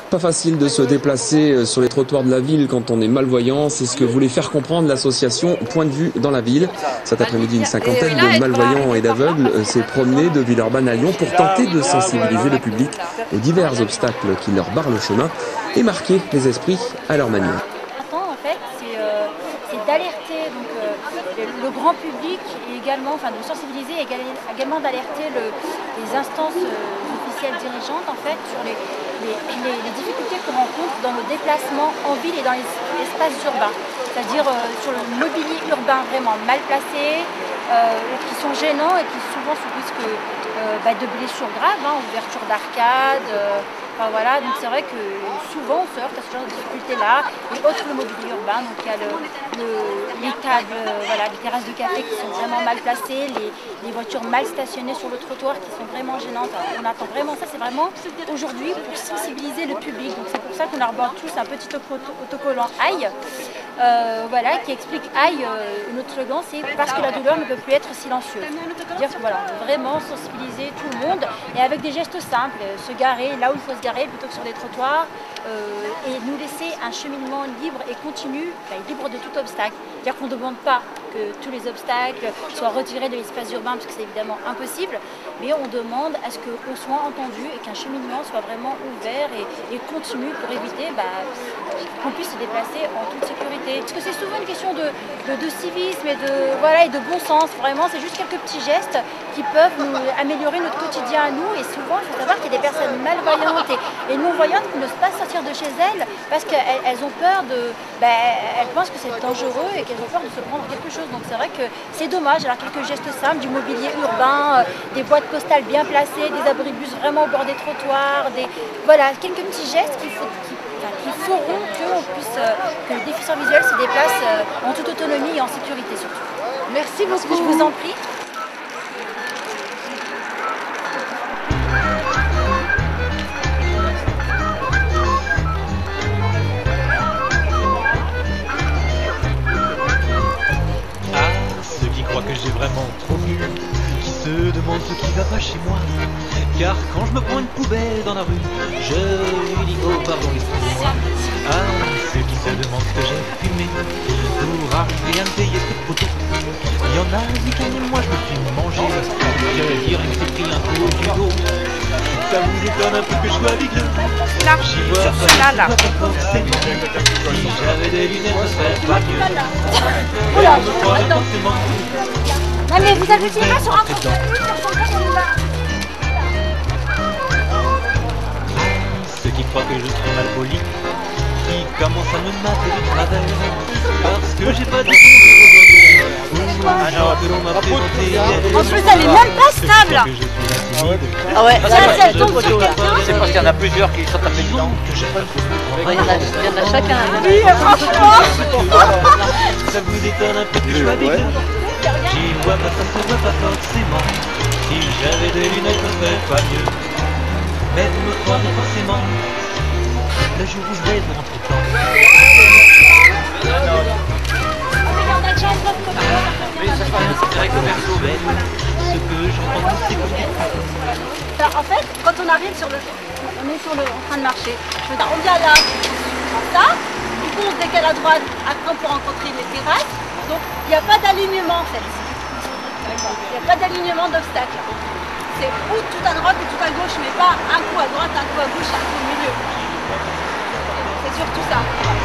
Pas facile de se déplacer sur les trottoirs de la ville quand on est malvoyant, c'est ce que voulait faire comprendre l'association Point de vue dans la ville. Cet après-midi, une cinquantaine de malvoyants et d'aveugles s'est promenée de Villeurbanne à Lyon pour tenter de sensibiliser le public aux divers obstacles qui leur barrent le chemin et marquer les esprits à leur manière. En fait, c'est d'alerter le grand public et également, enfin de sensibiliser et également d'alerter les instances officielles dirigeantes en fait sur les difficultés qu'on rencontre dans nos déplacements en ville et dans les espaces urbains, c'est-à-dire sur le mobilier urbain vraiment mal placé, qui sont gênants et qui souvent subissent de blessures graves, ouverture d'arcades, voilà, donc c'est vrai que souvent on se heurte à ce genre de difficultés-là, et autre le mobilier urbain, donc il y a les tables, les terrasses de café qui sont vraiment mal placées, les voitures mal stationnées sur le trottoir qui sont vraiment gênantes. Alors, on attend vraiment ça, c'est vraiment aujourd'hui pour sensibiliser le public, donc c'est pour ça qu'on arbore tous un petit autocollant Aïe, qui explique Aïe, notre slogan c'est « Parce que la douleur ne peut plus être silencieuse ». C'est-à-dire que voilà, on veut vraiment sensibiliser tout le monde, et avec des gestes simples, se garer là où il faut se garer plutôt que sur des trottoirs, et nous laisser un cheminement libre et continu, libre de tout obstacle. C'est-à-dire qu'on ne demande pas que tous les obstacles soient retirés de l'espace urbain, parce que c'est évidemment impossible, mais on demande à ce qu'on soit entendu et qu'un cheminement soit vraiment ouvert et continu pour éviter qu'on puisse se déplacer en toute sécurité. Parce que c'est souvent une question de civisme et de bon sens. Vraiment, c'est juste quelques petits gestes qui peuvent nous améliorer notre quotidien à nous. Et souvent, il faut savoir qu'il y a des personnes malvoyantes et non-voyantes qui n'osent pas sortir de chez elles parce qu'elles ont peur elles pensent que c'est dangereux et qu'elles ont peur de se prendre quelque chose. Donc c'est vrai que c'est dommage. Alors quelques gestes simples, du mobilier urbain, des boîtes postales bien placées, des abribus vraiment au bord des trottoirs, quelques petits gestes qui feront que le déficient visuel se déplace en toute autonomie et en sécurité surtout. Merci beaucoup. Je vous en prie. Que j'ai vraiment trop vu, qui se demande ce qui va pas chez moi, car quand je me prends une poubelle dans la rue, je lui dis oh pardon excusez-moi. Ceux qui se demandent ce que j'ai fumé pour arriver à me payer ce poteau, il y en a qui mais moi je me suis mangé, je dire il s'est pris un coup du dos. Ça vous étonne un peu que je sois vigleux? Là, sur cela là. Si j'avais des lunettes, ce serait pas mieux. Oula, attends. Non mais vous appuyez pas sur un bouton, ceux qui croient que je suis mal poli, qui commencent à me mater de travers, parce que j'ai pas de aujourd'hui. Alors que l'on m'a présenté hier. En plus elle est même pas stable. Ah ouais, elle tombe sur quelqu'un. C'est parce qu'il y en a plusieurs qui sont tapés dedans. Il y en a chacun. Oui, franchement. Ça vous étonne un peu que je sois vigleux? J'y vois pas, ça se voit pas forcément. Si j'avais des lunettes, ce serait pas mieux. Mais vous me croirez forcément le jour où je vais vous rentrer dedans. C'est direct au perso. Ce que j'entends, c'est comme des Alors, en fait, quand on arrive on est en train de marcher. On vient là, comme ça. Du coup, on se décale à droite. Après, on peut rencontrer les terrasses. Donc, il n'y a pas d'alignement en fait. Il n'y a pas d'alignement d'obstacle. C'est ou tout à droite et tout à gauche, mais pas un coup à droite, un coup à gauche, un coup au milieu. C'est surtout ça.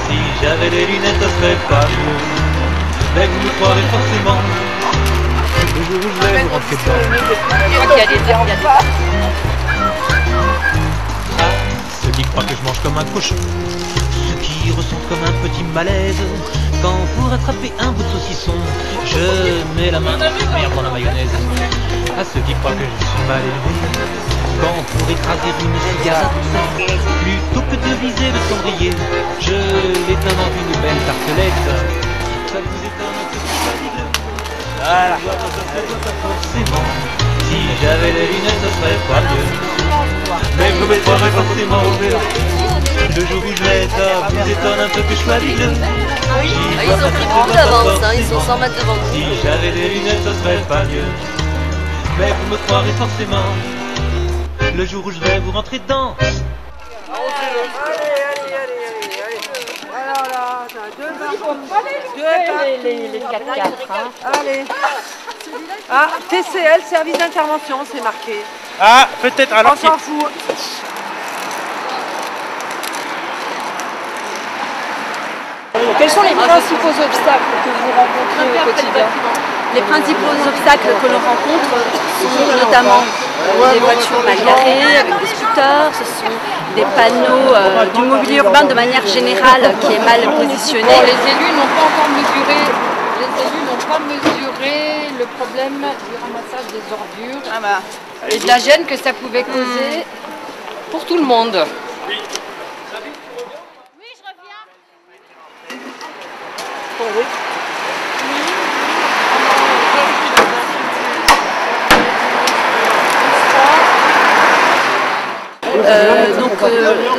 Si j'avais des lunettes, ça serait pas mieux. Mais vous me croirez forcément. Le jour où je vais vous rentrer dedans. Ceux qui croient que je mange comme un cochon, ceux qui ressentent comme un petit malaise, quand pour attraper un bout de saucisson, je mets la main dans la mayonnaise. À ceux qui croient que je suis mal élevé, quand pour écraser une cigarette, plutôt que de viser le cendrier, je l'éteins dans une belle tartelette. Ça vous étonne un peu que je sois vigleux? Voilà. Pas forcément. Si j'avais les lunettes, ce serait pas mieux. Mais vous me croirez forcément au verre. Le jour où je vais, ça vous étonne un peu que je sois vigleux? Ils ont pris beaucoup d'avance, ils sont 100 mètres devant nous. Si j'avais des lunettes, ce serait pas mieux. Mais vous me croirez forcément le jour où je vais vous rentrer dedans. Alors là, les 4x4. Allez. Ah, TCL, service d'intervention, c'est marqué. Ah, peut-être alors. On s'en fout. Quels sont les principaux obstacles que vous rencontrez au quotidien? Les principaux obstacles que l'on rencontre sont notamment des voitures mal garées, avec des scooters, ce sont des panneaux du mobilier urbain de manière générale qui est mal positionné. Bon, les élus n'ont pas encore mesuré, le problème du ramassage des ordures et de la gêne que ça pouvait causer pour tout le monde. Oui, je reviens.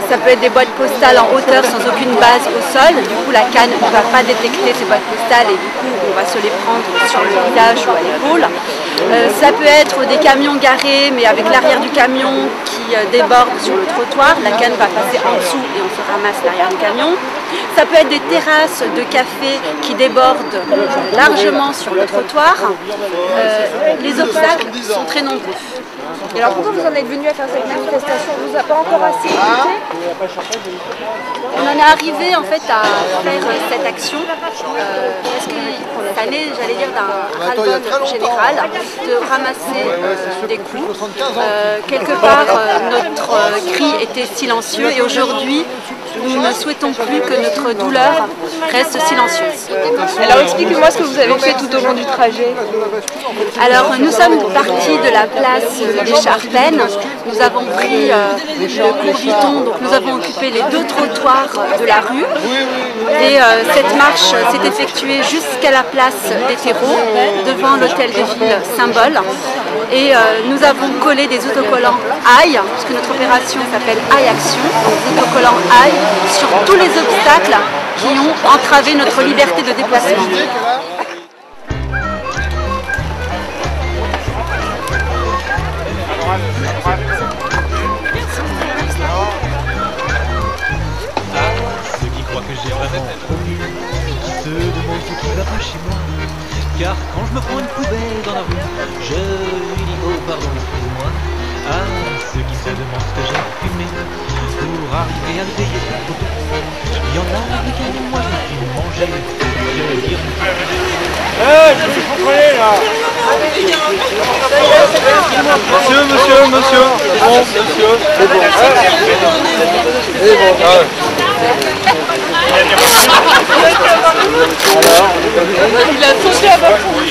Ça peut être des boîtes postales en hauteur sans aucune base au sol. Du coup, la canne ne va pas détecter ces boîtes postales et du coup, on va se les prendre sur le visage ou à l'épaule. Ça peut être des camions garés, mais avec l'arrière du camion qui déborde sur le trottoir. La canne va passer en dessous et on se ramasse l'arrière du camion. Ça peut être des terrasses de café qui débordent largement sur le trottoir. Les obstacles sont très nombreux. Et alors pourquoi vous en êtes venu à faire cette manifestation? On vous a pas encore assez écouté? On en est arrivé en fait à faire cette action parce que ça naît, j'allais dire, d'un ras-le-bol général de ramasser des coups. Quelque part, notre cri était silencieux et aujourd'hui, nous ne souhaitons plus que notre douleur reste silencieuse. Alors expliquez-moi ce que vous avez fait tout au long du trajet. Alors nous sommes partis de la place des Charpennes, nous avons pris le cours Vuitton, donc nous avons occupé les deux trottoirs de la rue et cette marche s'est effectuée jusqu'à la place des terreaux, devant l'hôtel de ville Symbole, et nous avons collé des autocollants AI, puisque notre opération s'appelle AI Action, donc des autocollants AI sur tous les obstacles qui ont entravé notre liberté de déplacement. Ceux qui croient que j'ai vraiment promis, qui se demandent ce qui va pas chez moi. Car quand je me prends une poubelle dans la rue, je lui dis oh pardon, excusez-moi. À ceux qui se demandent ce que j'ai fumé pour arriver à le payer cette photo. Il y en a qui disent moi je me suis mangé. Je vais dire Je me suis contrôlé là. Monsieur. Bon, monsieur. C'est bon. C'est bon. Alors, Il a sauté à votre tour.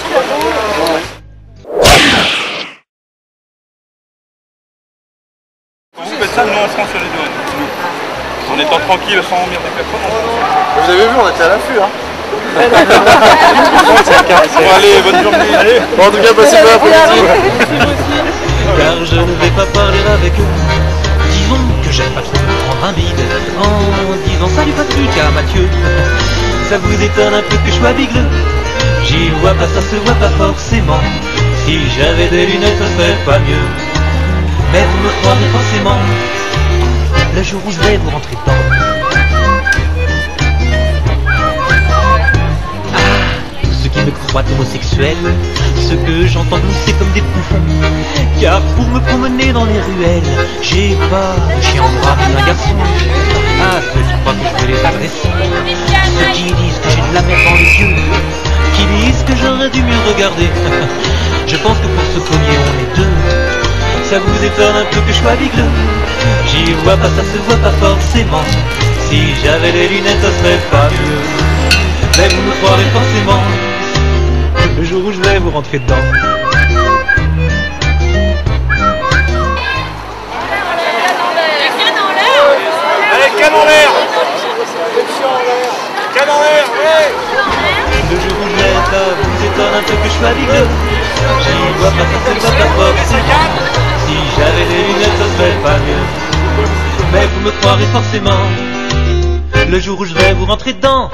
Quand vous faites ça, nous on prend sur les douanes. En étant tranquille, sans emmerder personne. vous avez vu, on était à l'affût, hein. Bon, allez, bonne journée. Allez. Bon, en tout cas, passez une bonne après-midi. car je ne vais pas parler avec eux. Disons que j'aime pas trop me prendre un bide en disant salut Patrick à Mathieu. Ça vous étonne un peu que je sois bigleux? J'y vois pas, ça se voit pas forcément. Si j'avais des lunettes, ça serait pas mieux. Mais vous me croirez forcément le jour où je vais vous rentrer dedans. Ceux qui me croient homosexuel, ceux que j'entends glousser comme des bouffons. Car pour me promener dans les ruelles, j'ai pas de chien en bras mais un garçon. Ah, ceux qui croient que je vais les agresser, ceux qui disent que j'ai de la merde dans les yeux, qui disent que j'aurais dû mieux regarder. Je pense que pour ce premier on est deux. Ça vous étonne un peu que je sois bigleux? J'y vois pas, ça se voit pas forcément. Si j'avais les lunettes, ça serait pas mieux. Mais vous me croirez forcément le jour où je vais vous rentrer dedans. Allez, canne en l'air. Canne en l'air, ouais. Le jour où je vais être là, vous étonne un peu que je sois bigleux. J'y vois pas, ça se voit pas forcément. Si j'avais les lunettes, ça serait pas mieux. Mais vous me croirez forcément le jour où je vais vous rentrer dedans.